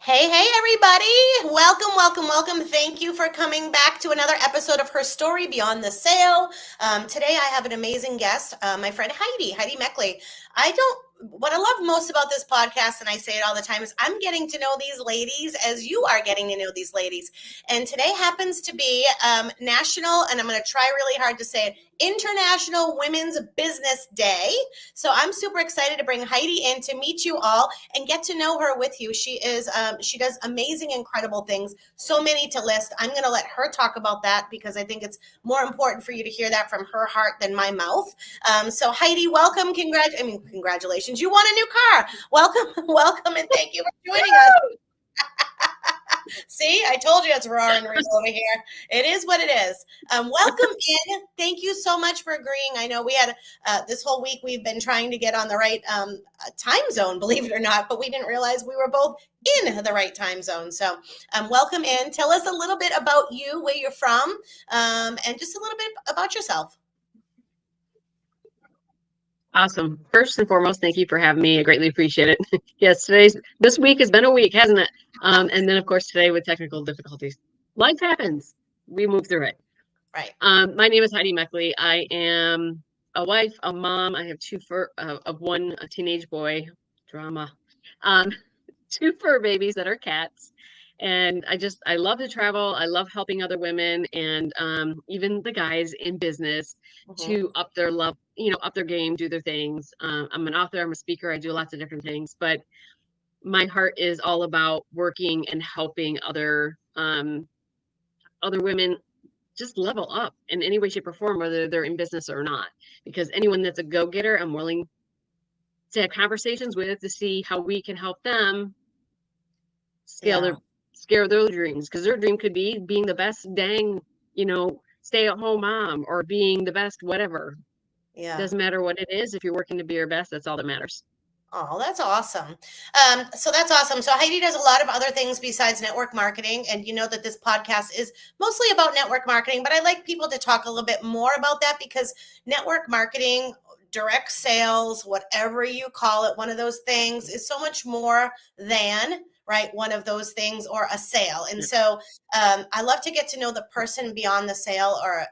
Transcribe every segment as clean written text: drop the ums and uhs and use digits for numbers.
Hey, everybody. Welcome, welcome, welcome. Thank you for coming back to another episode of Her Story Beyond the Sale. Today, I have an amazing guest, my friend Heidi Meckley. What I love most about this podcast, and I say it all the time, is I'm getting to know these ladies as you are getting to know these ladies. And today happens to be National, and I'm going to try really hard to say it, International Women's Business Day. So I'm super excited to bring Heidi in to meet you all and get to know her with you. She does amazing, incredible things, so many to list. I'm going to let her talk about that because I think it's more important for you to hear that from her heart than my mouth. So Heidi, welcome. Congratulations. You won a new car. Welcome, and thank you for joining us. See, I told you it's raw and real over here. It is what it is. Welcome in. Thank you so much for agreeing. I know we had this whole week we've been trying to get on the right time zone, believe it or not, but we didn't realize we were both in the right time zone. So welcome in. Tell us a little bit about you, where you're from, and just a little bit about yourself. Awesome. First and foremost, thank you for having me. I greatly appreciate it. Yes, this week has been a week, hasn't it? And then, of course, today with technical difficulties. Life happens. We move through it. Right. My name is Heidi Meckley. I am a wife, a mom. I have a teenage boy, drama, 2 fur babies that are cats. And I love to travel. I love helping other women and even the guys in business to up their game, do their things. I'm an author, I'm a speaker, I do lots of different things, but my heart is all about working and helping other women just level up in any way, shape, or form, whether they're in business or not. Because anyone that's a go-getter, I'm willing to have conversations with to see how we can help them scale their dreams, because their dream could be being the best dang, stay-at-home mom or being the best whatever. Yeah. Doesn't matter what it is. If you're working to be your best, that's all that matters. Oh, that's awesome. So that's awesome. So Heidi does a lot of other things besides network marketing. And you know that this podcast is mostly about network marketing, but I like people to talk a little bit more about that because network marketing, direct sales, whatever you call it, one of those things is so much more than one of those things or a sale. And so I love to get to know the person beyond the sale, or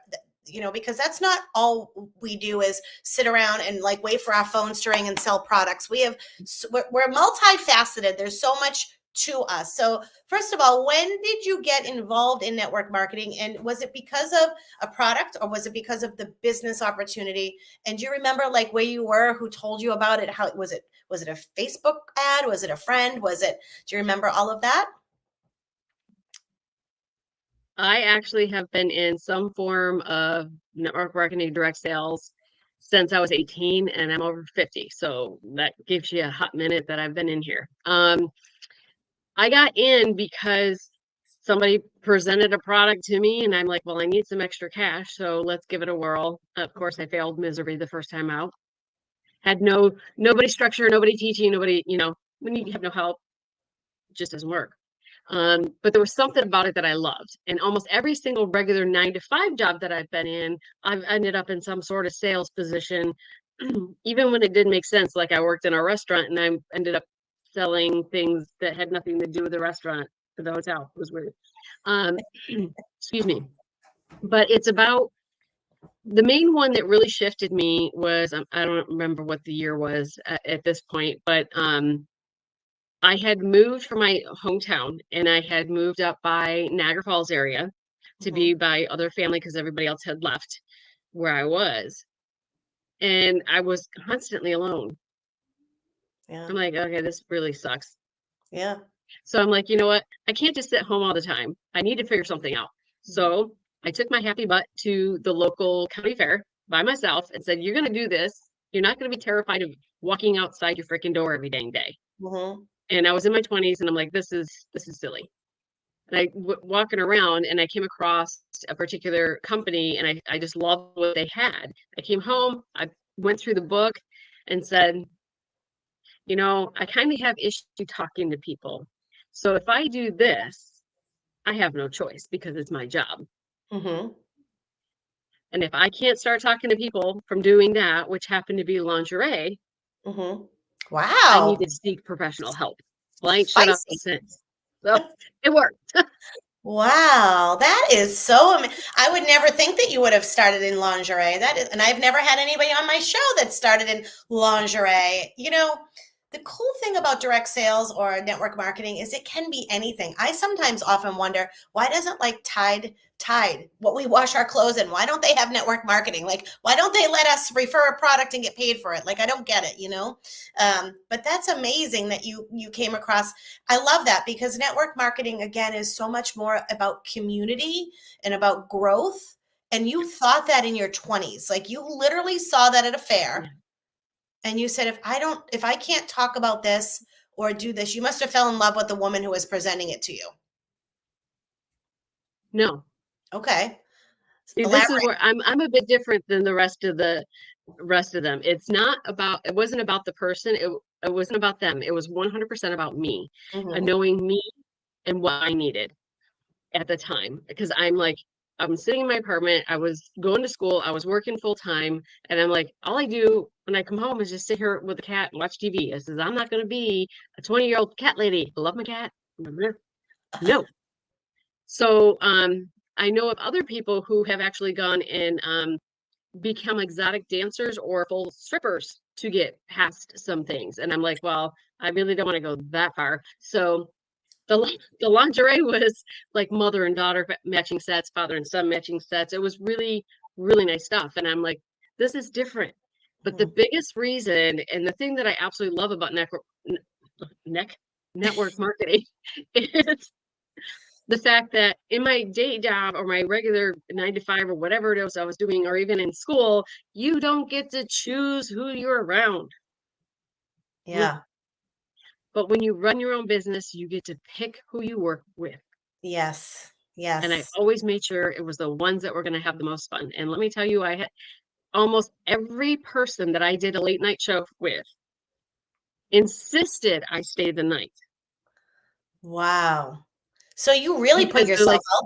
because that's not all we do is sit around and wait for our phones to ring and sell products. We're multifaceted. There's so much to us. So first of all, when did you get involved in network marketing? And was it because of a product or was it because of the business opportunity? And do you remember where you were, who told you about it? How was it? Was it a Facebook ad? Was it a friend? Do you remember all of that? I actually have been in some form of network marketing, direct sales since I was 18, and I'm over 50. So that gives you a hot minute that I've been in here. I got in because somebody presented a product to me and I'm like, well, I need some extra cash, so let's give it a whirl. Of course, I failed miserably the first time out. Had nobody structure, nobody teaching, nobody, when you have no help, it just doesn't work. But there was something about it that I loved. And almost every single regular 9-to-5 job that I've been in, I've ended up in some sort of sales position, even when it didn't make sense. Like I worked in a restaurant and I ended up selling things that had nothing to do with the restaurant for the hotel. It was weird. Excuse me. But it's about the main one that really shifted me was, I don't remember what the year was at this point, but I had moved from my hometown and I had moved up by Niagara Falls area to be by other family because everybody else had left where I was. And I was constantly alone. Yeah. I'm like, okay, this really sucks. Yeah. So I'm like, you know what? I can't just sit home all the time. I need to figure something out. So I took my happy butt to the local county fair by myself and said, you're going to do this. You're not going to be terrified of walking outside your freaking door every dang day. And I was in my 20s and I'm like, this is silly. And I walking around and I came across a particular company and I just loved what they had. I came home, I went through the book and said, I kind of have issue talking to people. So if I do this, I have no choice because it's my job. And if I can't start talking to people from doing that, which happened to be lingerie, I Wow. need to seek professional help. Well, I ain't shut up Spicy. since. So it worked. Wow, that is so I would never think that you would have started in lingerie. That is, and I've never had anybody on my show that started in lingerie. The cool thing about direct sales or network marketing is it can be anything. I sometimes often wonder, why doesn't like Tide what we wash our clothes in? Why don't they have network marketing? Like, why don't they let us refer a product and get paid for it? Like, I don't get it. But that's amazing that you came across. I love that because network marketing, again, is so much more about community and about growth. And you thought that in your 20s. Like you literally saw that at a fair Yeah. and you said, if I can't talk about this or do this, you must have fell in love with the woman who was presenting it to you. No. Okay. See, this is Elaborate. where I'm a bit different than the rest of them. It wasn't about the person. It wasn't about them. It was 100% about me and Mhm. knowing me and what I needed at the time. Because I'm sitting in my apartment. I was going to school. I was working full time. And I'm like, all I do when I come home is just sit here with the cat and watch TV. I says, I'm not going to be a 20-year-old cat lady. I love my cat. No. So I know of other people who have actually gone and become exotic dancers or full strippers to get past some things. And I'm like, well, I really don't want to go that far. So the lingerie was like mother and daughter matching sets, father and son matching sets. It was really, really nice stuff. And I'm like, this is different. But the Mhm. biggest reason and the thing that I absolutely love about network marketing is the fact that in my day job or my regular 9 to 5 or whatever it is I was doing, or even in school, you don't get to choose who you're around. No. Yeah. But when you run your own business, you get to pick who you work with. Yes. And I Yes. always made sure it was the ones that were going to have the most fun. And let me tell you, I had almost every person that I did a late night show with insisted I stay the night Wow. So you really put because they're yourself like, out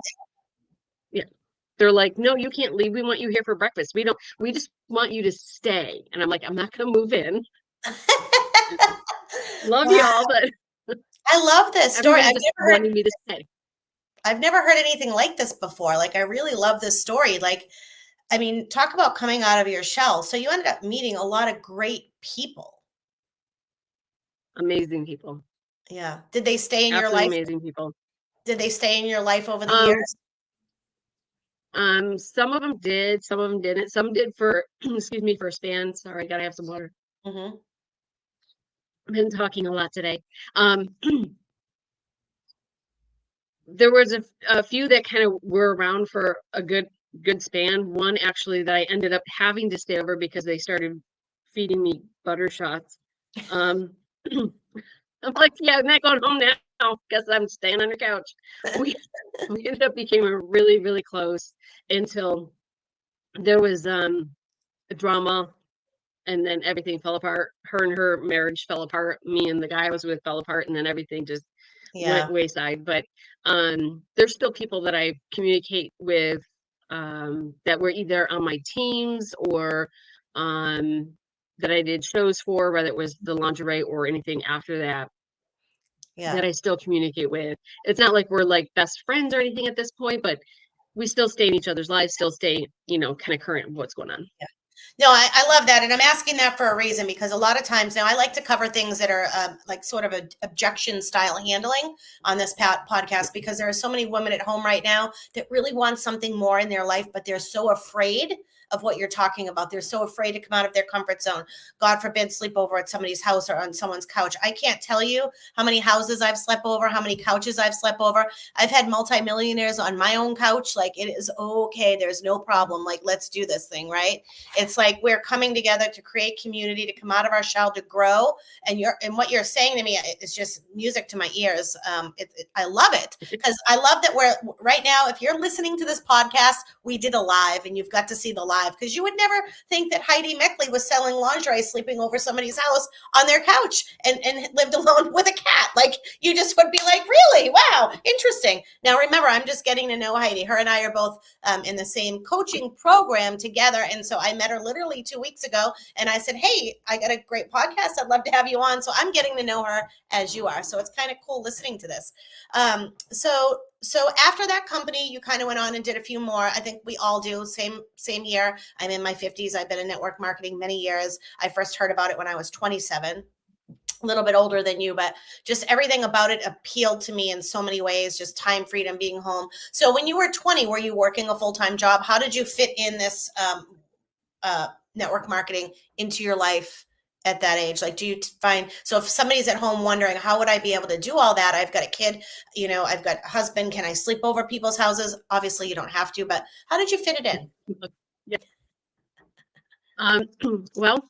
yeah, they're like, no, you can't leave. We want you here for breakfast. We just want you to stay. And I'm like, I'm not going to move in. there. Love Wow. y'all, but I love this story. everybody just wanted me to stay. I've never heard anything like this before. Like I really love this story. Like, I mean, talk about coming out of your shell. So you ended up meeting a lot of great people. Amazing people. Yeah. Did they stay in your Absolutely life? amazing people. Did they stay in your life over the Um, years? some of them did, some of them didn't. Some did for, excuse me, for a span. Sorry, gotta have some water. Hmm. I've been talking a lot today. Um, there was a few that kind of were around for a good span. One actually that I ended up having to stay over because they started feeding me butter shots. Um, I'm like, yeah, I'm not going home now because I'm staying on your couch. We we ended up becoming really, really close until there was a drama and then everything fell apart. Her and her marriage fell apart. Me and the guy I was with fell apart, and then everything just went Yeah. wayside. But there's still people that I communicate with that were either on my teams or um, that I did shows for, whether it was the lingerie or anything after that, Yeah. that I still communicate with. It's not like we're like best friends or anything at this point, but we still stay in each other's lives, still stay, kind of current of what's going on. No, I love that. And I'm asking that for a reason because a lot of times now I like to cover things that are like sort of a objection style handling on this podcast because there are so many women at home right now that really want something more in their life, but they're so afraid of what you're talking about. They're so afraid to come out of their comfort zone. God forbid, sleep over at somebody's house or on someone's couch. I can't tell you how many houses I've slept over, how many couches I've slept over. I've had multimillionaires on my own couch. Like it is okay. There's no problem. Like, let's do this thing, right? It's like we're coming together to create community, to come out of our shell, to grow. And what you're saying to me is just music to my ears. I love it because I love that we're right now. If you're listening to this podcast, we did a live, and you've got to see the live alive, because you would never think that Heidi Meckley was selling lingerie, sleeping over somebody's house on their couch, and lived alone with a cat. Like, you just would be like, really? Wow, interesting. Now, remember, I'm just getting to know Heidi. Her and I are both in the same coaching program together. And so I met her literally 2 weeks ago, and I said, hey, I got a great podcast. I'd love to have you on. So I'm getting to know her as you are. So it's kind of cool listening to this. So after that company, you kind of went on and did a few more. I think we all do. Same year. I'm in my 50s. I've been in network marketing many years. I first heard about it when I was 27. A little bit older than you, but just everything about it appealed to me in so many ways, just time freedom, being home. So when you were 20, were you working a full-time job? How did you fit in this network marketing into your life at that age? Like, do you find, so if somebody's at home wondering, how would I be able to do all that? I've got a kid, I've got a husband. Can I sleep over people's houses? Obviously you don't have to, but how did you fit it in? Yeah. Well,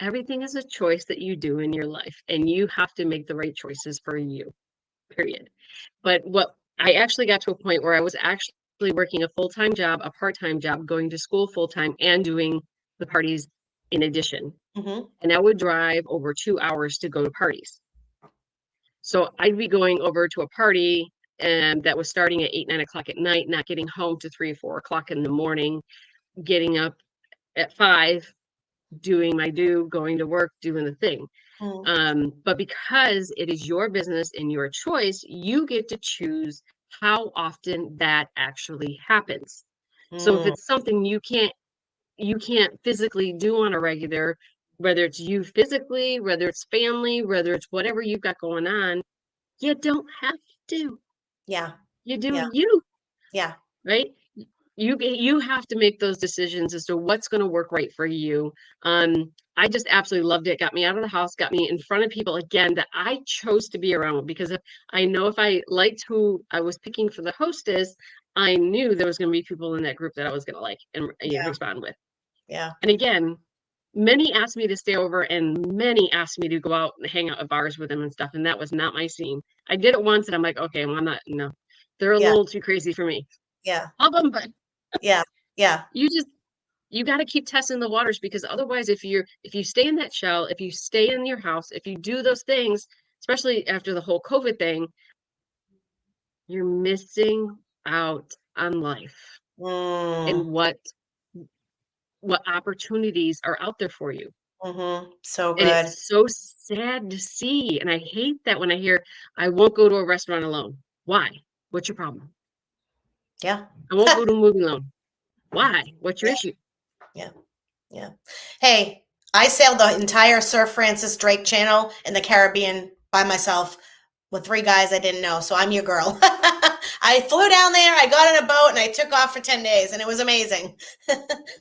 everything is a choice that you do in your life, and you have to make the right choices for you, period. But what I actually got to a point where I was actually working a full-time job, a part-time job, going to school full-time, and doing the parties in addition. Mm-hmm. And I would drive over 2 hours to go to parties. So I'd be going over to a party and that was starting at 8, 9 o'clock at night, not getting home to 3 or 4 o'clock in the morning, getting up at 5, doing my going to work, doing the thing. But because it is your business and your choice, you get to choose how often that actually happens. So if it's something you can't physically do on a regular, whether it's you physically, whether it's family, whether it's whatever you've got going on, you don't have to. Yeah. You do Yeah. you, Yeah. right? You have to make those decisions as to what's going to work right for you. I just absolutely loved it. Got me out of the house, got me in front of people again that I chose to be around, because I know if I liked who I was picking for the hostess, I knew there was going to be people in that group that I was going to like and respond with. Yeah. And again, many asked me to stay over, and many asked me to go out and hang out at bars with them and stuff. And that was not my scene. I did it once, and I'm like, okay, well, I'm not. No, they're a Yeah. little too crazy for me. Yeah. Love them, but Yeah. Yeah. you got to keep testing the waters, because otherwise, if you stay in that shell, if you stay in your house, if you do those things, especially after the whole COVID thing, you're missing out on life and what opportunities are out there for you. So And good. it's so sad to see. And I hate that when I hear, I won't go to a restaurant alone. Why? What's your problem? Yeah. I won't go to a movie alone. Why? What's your Yeah. issue? Yeah. Yeah. Hey, I sailed the entire Sir Francis Drake Channel in the Caribbean by myself with 3 guys I didn't know. So I'm your girl. I flew down there, I got on a boat, and I took off for 10 days, and it was amazing.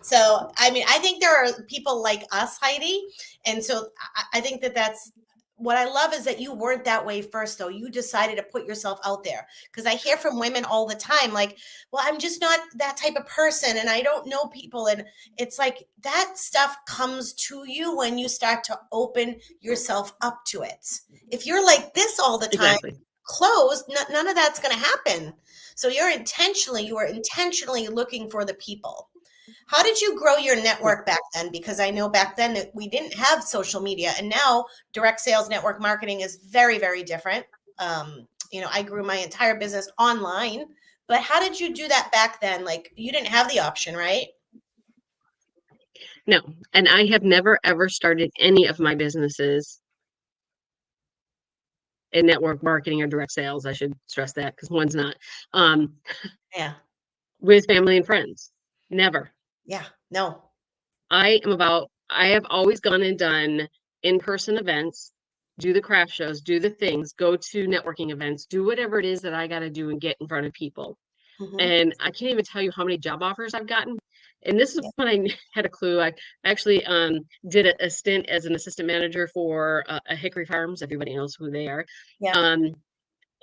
So, I mean, I think there are people like us, Heidi. And so I think that's what I love, is that you weren't that way first, though. You decided to put yourself out there, because I hear from women all the time, like, well, I'm just not that type of person, and I don't know people. And it's like that stuff comes to you when you start to open yourself up to it. If you're like this all the time, Exactly. closed, none of that's going to happen. So you are intentionally looking for the people. How did you grow your network back then? Because I know back then that we didn't have social media, and now direct sales network marketing is very, very different. I grew my entire business online, but how did you do that back then? Like, you didn't have the option, right? No. And I have never, ever started any of my businesses in network marketing or direct sales. I should stress that, because one's not. Yeah. With family and friends. Never. Yeah. No. I have always gone and done in-person events, do the craft shows, do the things, go to networking events, do whatever it is that I got to do and get in front of people. And I can't even tell you how many job offers I've gotten. And this is when I had a clue. I actually did a stint as an assistant manager for a Hickory Farms. Everybody knows who they are. Yeah.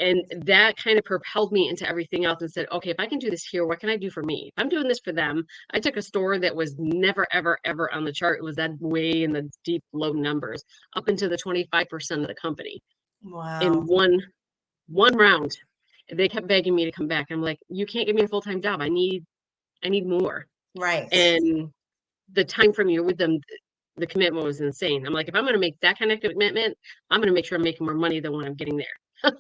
And that kind of propelled me into everything else, and said, okay, if I can do this here, what can I do for me? If I'm doing this for them, I took a store that was never, ever, ever on the chart. It was that way in the deep, low numbers, up into the 25% of the company in Wow. one round. They kept begging me to come back. I'm like, you can't give me a full-time job. I need more. Right. And the time frame you're with them, the commitment was insane. I'm like, if I'm going to make that kind of commitment, I'm going to make sure I'm making more money than when I'm getting there.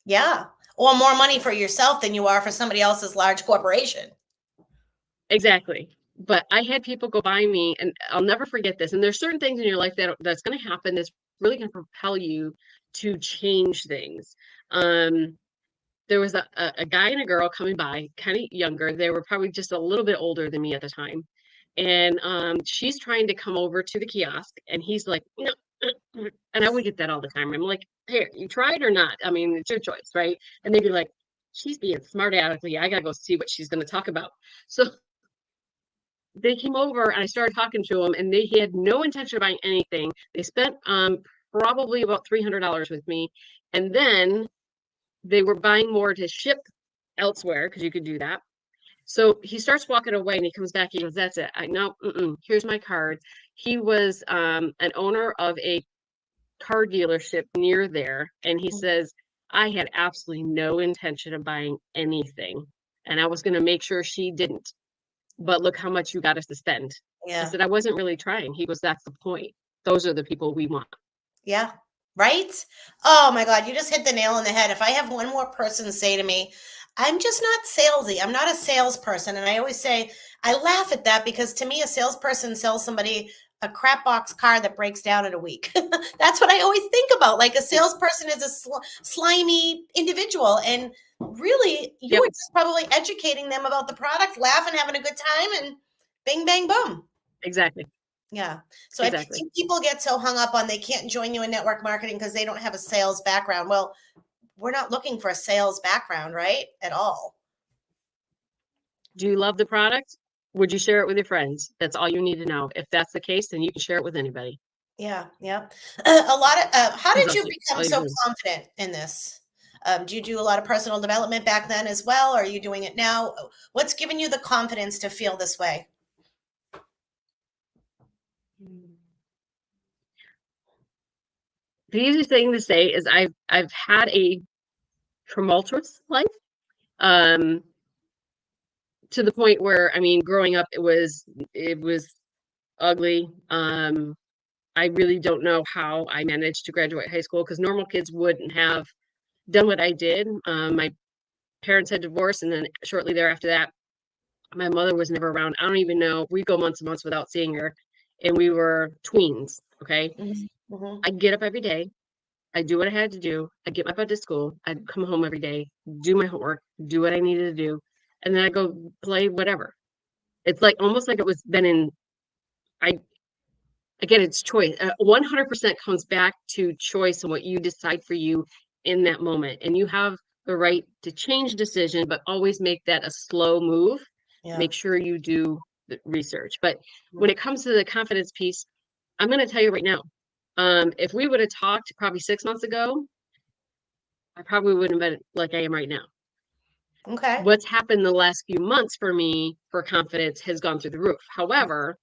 Yeah. Or more money for yourself than you are for somebody else's large corporation. Exactly. But I had people go by me, and I'll never forget this. And there's certain things in your life that's going to happen that's really going to propel you to change things. There was a guy and a girl coming by, kind of younger. They were probably just a little bit older than me at the time. And she's trying to come over to the kiosk, and he's like, no. And I would get that all the time. I'm like, here, you tried or not? I mean, it's your choice, right? And they'd be like, she's being smart alecky. I gotta go see what she's going to talk about. So they came over and I started talking to them, and they had no intention of buying anything. They spent probably about $300 with me, and then they were buying more to ship elsewhere because you could do that. So he starts walking away and he comes back. He goes, "That's it. I know. Here's my card." He was an owner of a car dealership near there, and he says, "I had absolutely no intention of buying anything, and I was going to make sure she didn't. But look how much you got us to spend." I Yeah. said, "I wasn't really trying." He goes, "That's the point. Those are the people we want." Yeah. Right? Oh my God, you just hit the nail on the head. If I have one more person say to me, I'm just not salesy. I'm not a salesperson. And I always say, I laugh at that because to me, a salesperson sells somebody a crap box car that breaks down in a week. That's what I always think about. Like a salesperson is a slimy individual. And really, you Yep, were just probably educating them about the product, laughing, having a good time, and bing, bang, boom. exactly. Yeah. So I Exactly. think people get so hung up on they can't join you in network marketing because they don't have a sales background. Well, we're not looking for a sales background, right? At all. Do you love the product? Would you share it with your friends? That's all you need to know. If that's the case, then you can share it with anybody. Yeah. Yeah. A lot of, how Because did that's you become all you're so doing. confident in this? Do you do a lot of personal development back then as well? Or are you doing it now? What's given you the confidence to feel this way? The easiest thing to say is I've had a tumultuous life. Um, to the point where, I mean, growing up it was ugly. I really don't know how I managed to graduate high school because normal kids wouldn't have done what I did. My parents had divorced, and then shortly thereafter that, my mother was never around. I don't even know. We'd go months and months without seeing her, and we were tweens. Okay, Mhm, mhm. I'd get up every day. I'd do what I had to do. I'd get my butt to school. I'd come home every day, do my homework, do what I needed to do, and then I'd go play whatever. It's like almost like it was been in. I Again, it's choice. 100% comes back to choice and what you decide for you in that moment. And you have the right to change decision, but always make that a slow move. Yeah. Make sure you do the research. But Mhm. when it comes to the confidence piece, I'm going to tell you right now, if we would have talked probably 6 months ago, I probably wouldn't have been like I am right now. Okay. What's happened the last few months for me for confidence has gone through the roof. However,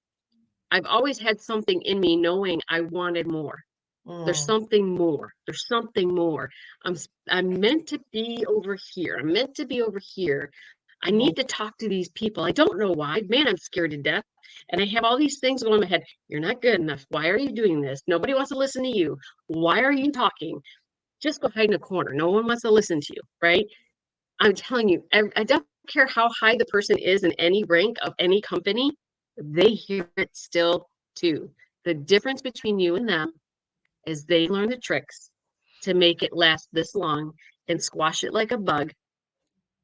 I've always had something in me knowing I wanted more. There's Mm, something more. There's something more. I'm meant to be over here. I'm meant to be over here. I mhm. need to talk to these people. I don't know why. Man, I'm scared to death. And I have all these things going in my head. You're not good enough. Why are you doing this? Nobody wants to listen to you. Why are you talking? Just go hide in a corner. No one wants to listen to you, right? I'm telling you, I don't care how high the person is in any rank of any company, they hear it still too. The difference between you and them is they learn the tricks to make it last this long and squash it like a bug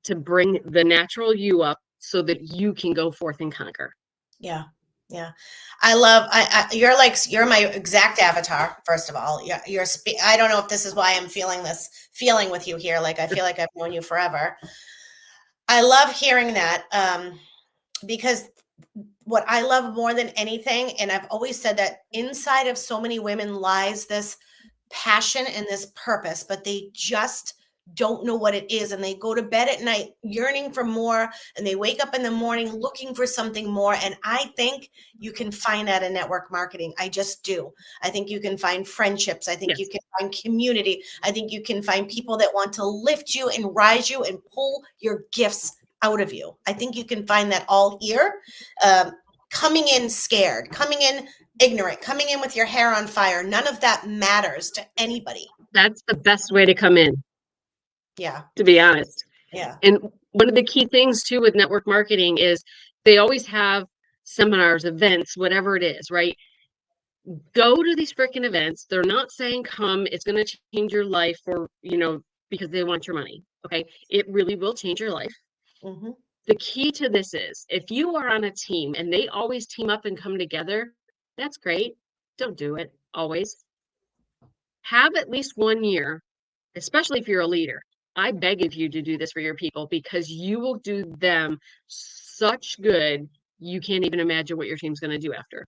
to bring the natural you up so that you can go forth and conquer. Yeah. Yeah. I love you're like you're my exact avatar, first of all. I don't know if this is why I'm feeling this feeling with you here. Like I feel like I've known you forever. I love hearing that because what I love more than anything, and I've always said that inside of so many women lies this passion and this purpose, but they just don't know what it is. And they go to bed at night yearning for more, and they wake up in the morning looking for something more. And I think you can find that in network marketing. I just do. I think you can find friendships. I think you Yes. can find community. I think you can find people that want to lift you and rise you and pull your gifts out of you. I think you can find that all here. Coming in scared, coming in ignorant, coming in with your hair on fire. None of that matters to anybody. That's the best way to come in, Yeah. to be honest. Yeah. And one of the key things too with network marketing is they always have seminars, events, whatever it is, right? Go to these freaking events. They're not saying come, it's going to change your life for, because they want your money. Okay. It really will change your life. Mm-hmm. The key to this is if you are on a team and they always team up and come together, that's great. Don't do it always. Have at least 1 year, especially if you're a leader. I beg of you to do this for your people because you will do them such good. You can't even imagine what your team's going to do after.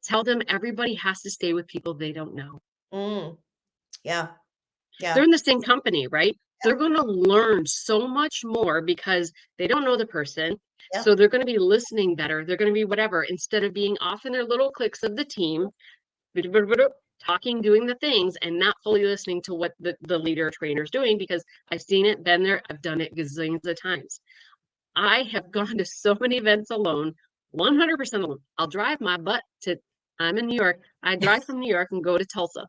Tell them everybody has to stay with people they don't know. Yeah. Yeah. They're in the same company, right? They're going to learn so much more because they don't know the person. Yeah. So they're going to be listening better. They're going to be whatever, instead of being off in their little cliques of the team, talking, doing the things, and not fully listening to what the leader trainer is doing, because I've seen it, been there, I've done it gazillions of times. I have gone to so many events alone, 100% alone. I'll drive my butt I'm in New York. I drive from New York and go to Tulsa.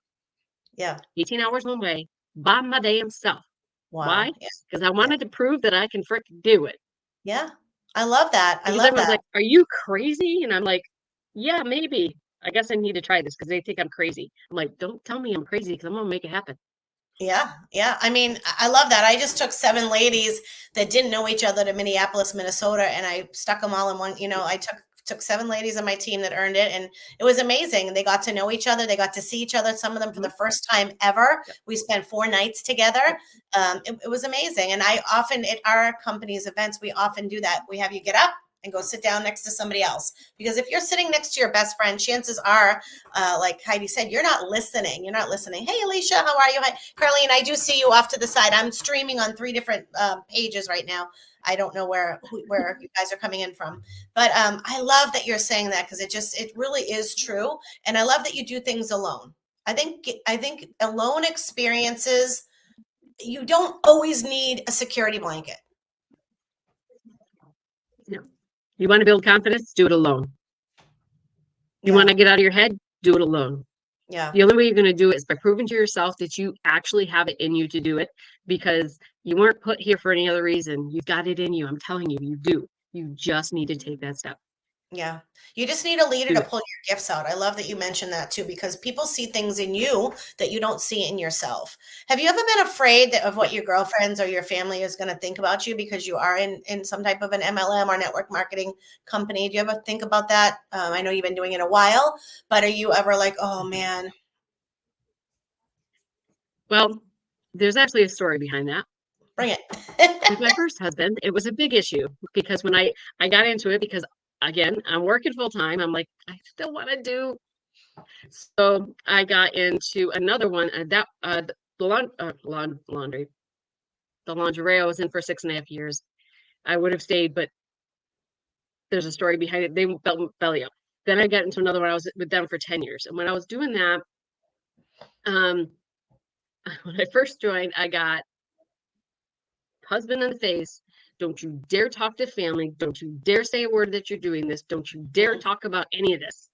Yeah. 18 hours one way by my damn self. Wow. Why? Because I wanted to prove that I can frickin' do it. Yeah. I love that. Because everyone's like, are you crazy? And I'm like, yeah, maybe. I guess I need to try this because they think I'm crazy. I'm like, don't tell me I'm crazy because I'm going to make it happen. Yeah. Yeah. I mean, I love that. I just took 7 ladies that didn't know each other to Minneapolis, Minnesota, and I stuck them all in one. I took 7 ladies on my team that earned it, and it was amazing. They got to know each other. They got to see each other, some of them for the first time ever. We spent 4 nights together. It was amazing. And I often, at our company's events, we often do that. We have you get up and go sit down next to somebody else, because if you're sitting next to your best friend, chances are, like Heidi said, you're not listening. Hey, Alicia, how are you? Hi, Carlene, I do see you off to the side. I'm streaming on 3 different pages right now. I don't know where you guys are coming in from, but I love that you're saying that, because it really is true. And I love that you do things alone. I think alone experiences, you don't always need a security blanket. No. You want to build confidence? Do it alone. You want to get out of your head? Do it alone. Yeah. The only way you're going to do it is by proving to yourself that you actually have it in you to do it, because you weren't put here for any other reason. You've got it in you. I'm telling you, you do. You just need to take that step. Yeah. You just need a leader to pull your gifts out. I love that you mentioned that too, because people see things in you that you don't see in yourself. Have you ever been afraid of what your girlfriends or your family is going to think about you because you are in some type of an MLM or network marketing company? Do you ever think about that? I know you've been doing it a while, but are you ever like, oh man? Well, there's actually a story behind that. Bring it. With my first husband, it was a big issue, because when I got into it, because again, I'm working full time. I'm like, I still want to do. So I got into another one, the laundry. The lingerie I was in for 6.5 years. I would have stayed, but there's a story behind it. They felt belly up. Then I got into another one. I was with them for 10 years. And when I was doing that, when I first joined, I got husband in the face. Don't you dare talk to family. Don't you dare say a word that you're doing this. Don't you dare talk about any of this.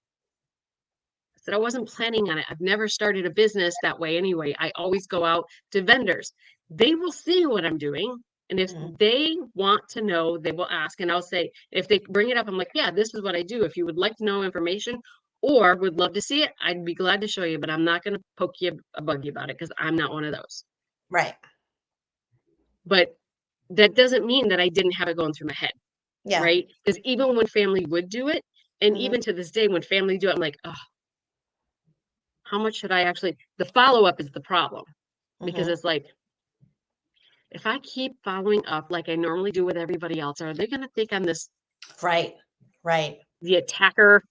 I said I wasn't planning on it. I've never started a business that way anyway. I always go out to vendors. They will see what I'm doing. And if they want to know, they will ask. And I'll say, if they bring it up, I'm like, yeah, this is what I do. If you would like to know information or would love to see it, I'd be glad to show you. But I'm not going to poke you, bug you about it, because I'm not one of those. Right. But that doesn't mean that I didn't have it going through my head. Yeah. Right. Because even when family would do it, and even to this day, when family do it, I'm like, oh, how much should I actually? The follow-up is the problem, because it's like, if I keep following up like I normally do with everybody else, are they going to think I'm this? Right. The attacker.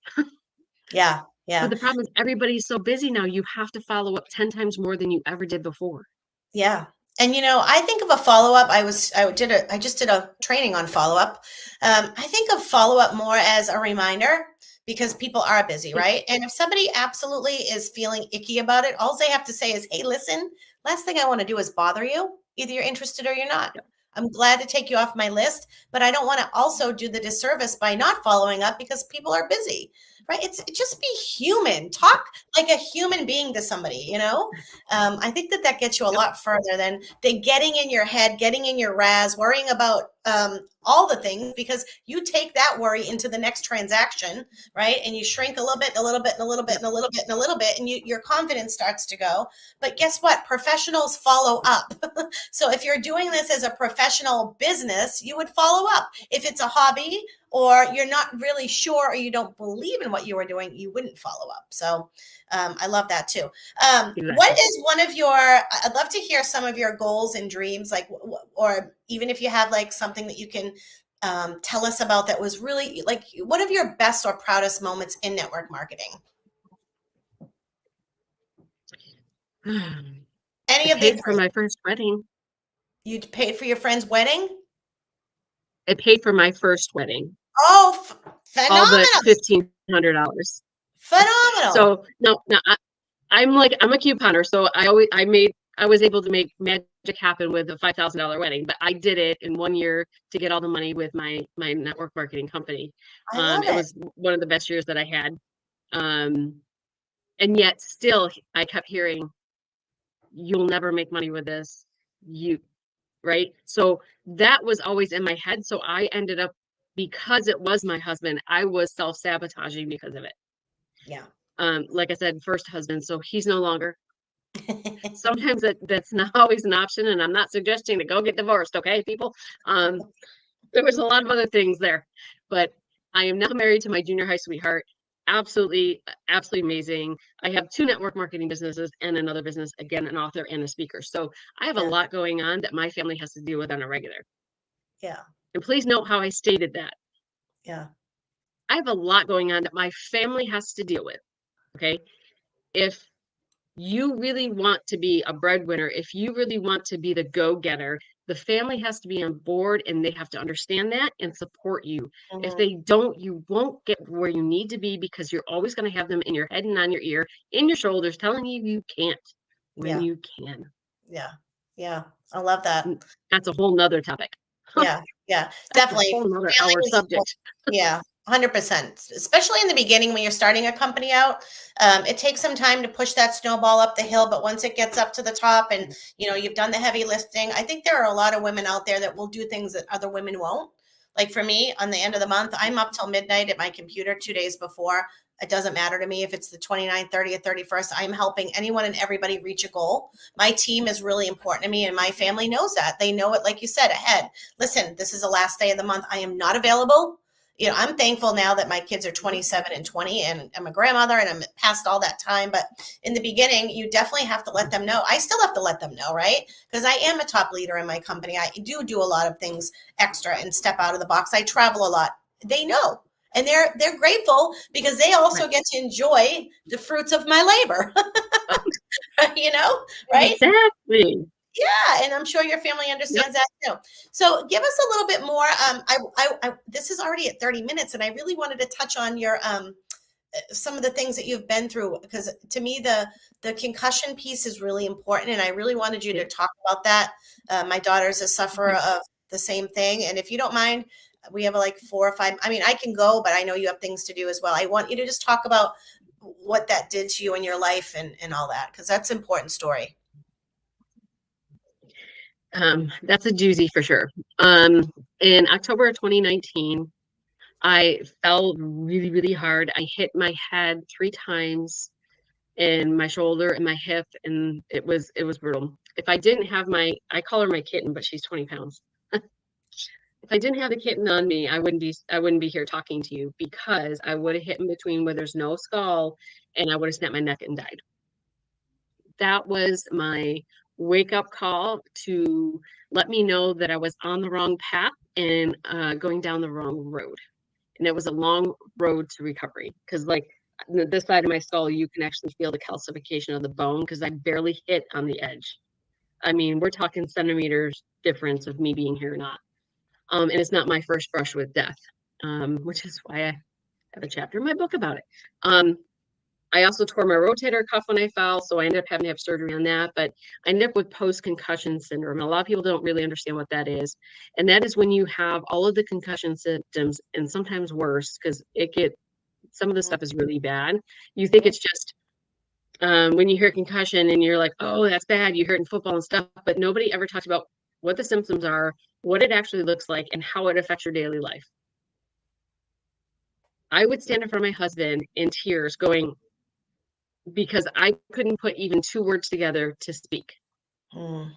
Yeah. But the problem is everybody's so busy now. You have to follow up 10 times more than you ever did before. Yeah. And I think of a follow-up. I just did a training on follow-up. I think of follow-up more as a reminder, because people are busy, right? And if somebody absolutely is feeling icky about it, all they have to say is, hey, listen, last thing I want to do is bother you. Either you're interested or you're not. I'm glad to take you off my list, but I don't want to also do the disservice by not following up because people are busy, right? It's just be human. Talk like a human being to somebody, you know? I think that gets you a Yep. lot further than getting in your head, getting in your razz, worrying about all the things, because you take that worry into the next transaction, right? And you shrink a little bit, and a little bit, and a little bit, Yep. and a little bit, and a little bit, and your confidence starts to go. But guess what? Professionals follow up. So if you're doing this as a professional business, you would follow up. If it's a hobby or you're not really sure or you don't believe in what you were doing, you wouldn't follow up. So I love that too. What Exactly. is one of your, I'd love to hear some of your goals and dreams, like, or even if you have like something that you can tell us about that was really like one of your best or proudest moments in network marketing. Any I of the paid for my first wedding. you paid for your friend's wedding? I paid for my first wedding, Oh, all but phenomenal. $1,500. Phenomenal. So no, I'm a couponer, so I was able to make magic happen with a $5,000 wedding, but I did it in 1 year to get all the money with my network marketing company. I love It it. was one of the best years that I had. And yet still I kept hearing, you'll never make money with this. You right? So that was always in my head. So I ended up, because it was my husband, I was self-sabotaging because of it. Yeah. Like I said, first husband, so he's no longer. Sometimes that's not always an option, and I'm not suggesting to go get divorced, okay, people? There was a lot of other things there, but I am now married to my junior high sweetheart. Absolutely, absolutely amazing. I have 2 network marketing businesses and another business, again, an author and a speaker. So I have a Yeah. lot going on that my family has to deal with on a regular. Yeah. And please note how I stated that. Yeah. I have a lot going on that my family has to deal with. Okay. If you really want to be a breadwinner, if you really want to be the go-getter, the family has to be on board and they have to understand that and support you. If Mhm. they don't, you won't get where you need to be, because you're always going to have them in your head and on your ear, in your shoulders, telling you you can't when Yeah. you can. Yeah. Yeah. I love that. That's a whole nother topic. Yeah. Yeah. That's a Definitely. whole nother Family hour is subject. yeah, 100%. Especially in the beginning when you're starting a company out, it takes some time to push that snowball up the hill. But once it gets up to the top, and you've done the heavy lifting, I think there are a lot of women out there that will do things that other women won't. Like for me, on the end of the month, I'm up till midnight at my computer 2 days before. It doesn't matter to me if it's the 29th, 30th, 31st. I'm helping anyone and everybody reach a goal. My team is really important to me, and my family knows that. They know it, like you said, ahead. Listen, this is the last day of the month. I am not available. I'm thankful now that my kids are 27 and 20, and I'm a grandmother and I'm past all that time. But in the beginning, you definitely have to let them know. I still have to let them know, right? Because I am a top leader in my company. I do a lot of things extra and step out of the box. I travel a lot. They know. And they're grateful because they also Right. get to enjoy the fruits of my labor. Right? Exactly. Yeah, and I'm sure your family Yep. understands that too. So give us a little bit more. This is already at 30 minutes, and I really wanted to touch on your some of the things that you've been through, because to me the concussion piece is really important, and I really wanted you to Yep. talk about that. My daughter's a sufferer Okay. of the same thing, and if you don't mind, we have like 4 or 5. I mean, I can go, but I know you have things to do as well. I want you to just talk about what that did to you in your life and all that, because that's an important story. That's a doozy for sure. In October of 2019, I fell really, really hard. I hit my head 3 times, and my shoulder and my hip, and it was brutal. If I didn't have I call her my kitten, but she's 20 pounds. If I didn't have the kitten on me, I wouldn't be here talking to you, because I would have hit in between where there's no skull, and I would have snapped my neck and died. That was my wake up call to let me know that I was on the wrong path and going down the wrong road. And it was a long road to recovery, because, like, this side of my skull, you can actually feel the calcification of the bone, because I barely hit on the edge. I mean, we're talking centimeters difference of me being here or not. And it's not my first brush with death, which is why I have a chapter in my book about it. I also tore my rotator cuff when I fell, so I ended up having to have surgery on that. But I ended up with post-concussion syndrome. A lot of people don't really understand what that is. And that is when you have all of the concussion symptoms and sometimes worse, because some of the stuff is really bad. You think it's just when you hear concussion and you're like, oh, that's bad. You hear it in football and stuff, but nobody ever talks about what the symptoms are, what it actually looks like, and how it affects your daily life. I would stand in front of my husband in tears going, because I couldn't put even two words together to speak. Mm.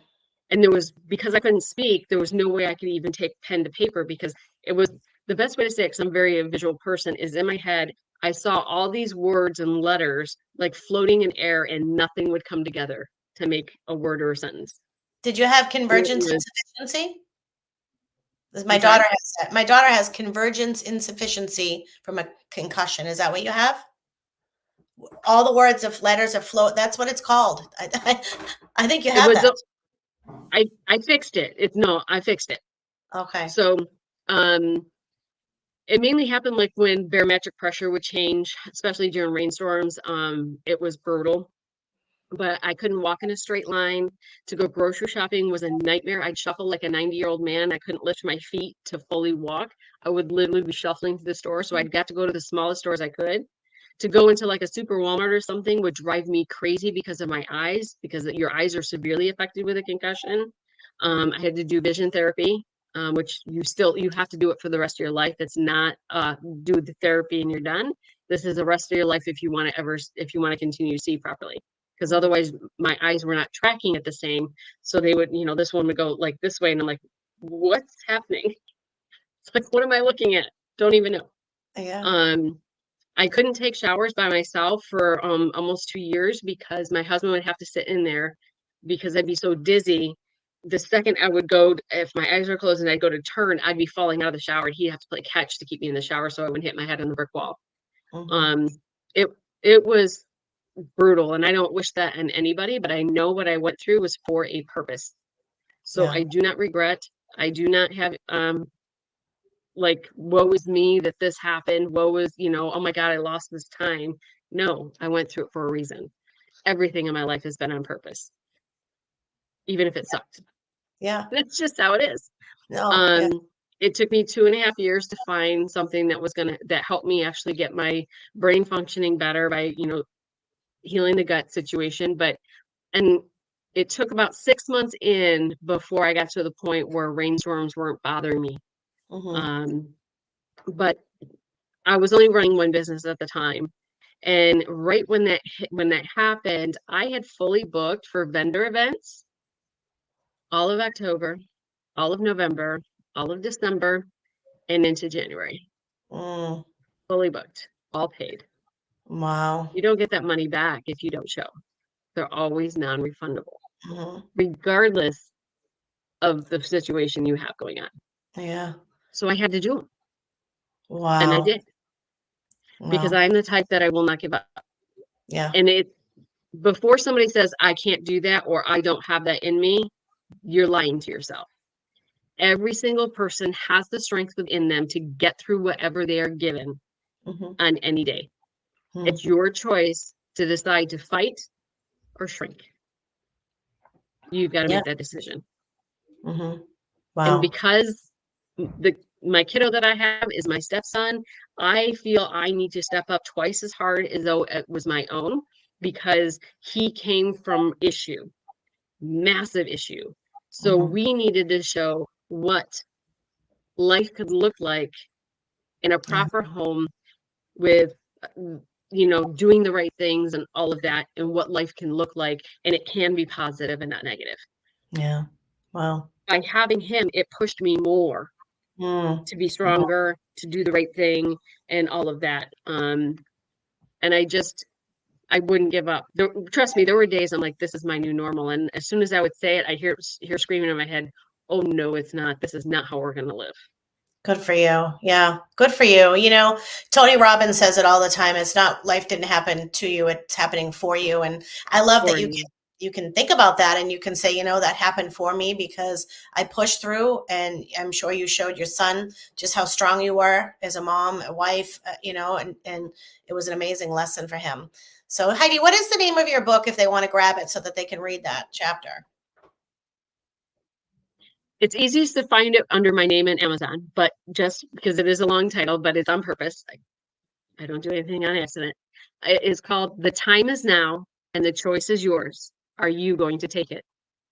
And because I couldn't speak, there was no way I could even take pen to paper, because it was the best way to say it, because I'm very a visual person, is in my head. I saw all these words and letters like floating in air and nothing would come together to make a word or a sentence. Did you have And it convergence was, insufficiency? I'm sorry? My daughter has convergence insufficiency from a concussion. Is that what you have? All the words of letters are float. That's what it's called. I think you It have was, that. I fixed it. I fixed it. Okay. So, it mainly happened like when barometric pressure would change, especially during rainstorms. It was brutal, but I couldn't walk in a straight line. To go grocery shopping was a nightmare. I'd shuffle like a 90-year-old man. I couldn't lift my feet to fully walk. I would literally be shuffling to the store. So I'd got to go to the smallest stores I could. To go into like a super Walmart or something would drive me crazy because of my eyes, because your eyes are severely affected with a concussion. I had to do vision therapy, which you have to do it for the rest of your life. It's not do the therapy and you're done. This is the rest of your life if you want to continue to see properly. Because otherwise my eyes were not tracking it the same. So they would, this one would go like this way. And I'm like, what's happening? It's like, what am I looking at? Don't even know. Yeah. I couldn't take showers by myself for almost 2 years, because my husband would have to sit in there because I'd be so dizzy. The second I would go, if my eyes were closed and I'd go to turn, I'd be falling out of the shower. And he'd have to play catch to keep me in the shower so I wouldn't hit my head on the brick wall. Mm-hmm. Um, it it was brutal, and I don't wish that on anybody, but I know what I went through was for a purpose. So Yeah. I do not regret. I do not have like, woe is me that this happened. Woe is, oh my God, I lost this time. No, I went through it for a reason. Everything in my life has been on purpose, even if it sucked. Yeah. That's just how it is. No. Yeah. Um, it took me 2.5 years to find something that helped me actually get my brain functioning better by, healing the gut situation. And it took about 6 months in before I got to the point where rainstorms weren't bothering me. Mm-hmm. Um, but I was only running one business at the time. And right when that happened, I had fully booked for vendor events all of October, all of November, all of December, and into January. Mm. Fully booked, all paid. Wow. You don't get that money back if you don't show. They're always non-refundable, Mm-hmm. regardless of the situation you have going on. Yeah. So I had to do them, and I Wow. did, because Wow. I'm the type that I will not give up. Yeah. And before somebody says I can't do that or I don't have that in me, you're lying to yourself. Every single person has the strength within them to get through whatever they are given Mm-hmm. on any day. Mm-hmm. It's your choice to decide to fight or shrink. You've got to Yeah. make that decision. Mm-hmm. And Wow. because my kiddo that I have is my stepson, I feel I need to step up twice as hard as though it was my own, because he came from massive issue. So Mm-hmm. we needed to show what life could look like in a Yeah. proper home with, doing the right things and all of that, and what life can look like. And it can be positive and not negative. Yeah. Wow. By having him, it pushed me more Mm. to be Wow. stronger, to do the right thing, and all of that. And I wouldn't give up. Trust me, there were days I'm like, this is my new normal. And as soon as I would say it, I hear screaming in my head, oh no, it's not. This is not how we're gonna live. Good for you. Yeah. Good for you. Tony Robbins says it all the time. It's not life didn't happen to you, it's happening for you. And I love that For you. you can think about that and you can say, that happened for me because I pushed through, and I'm sure you showed your son just how strong you were as a mom, a wife, and it was an amazing lesson for him. So Heidi, what is the name of your book if they want to grab it so that they can read that chapter? It's easiest to find it under my name in Amazon, but just because it is a long title, but it's on purpose. I don't do anything on accident. It is called The Time Is Now and the Choice Is Yours. Are you going to take it?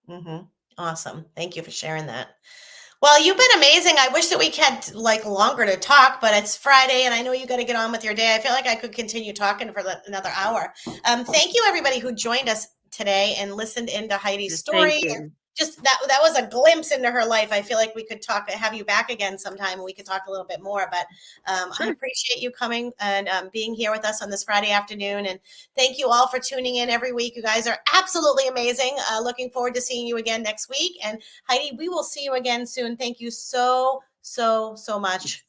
Mm-hmm. Awesome. Thank you for sharing that. Well, you've been amazing. I wish that we had like longer to talk, but it's Friday and I know you got to get on with your day. I feel like I could continue talking for another hour. Thank you everybody who joined us today and listened into Heidi's story. Thank And you. just that was a glimpse into her life. I feel like we could have you back again sometime and we could talk a little bit more, but I Sure. appreciate you coming and being here with us on this Friday afternoon. And thank you all for tuning in every week. You guys are absolutely amazing. Looking forward to seeing you again next week. And Heidi, we will see you again soon. Thank you so much.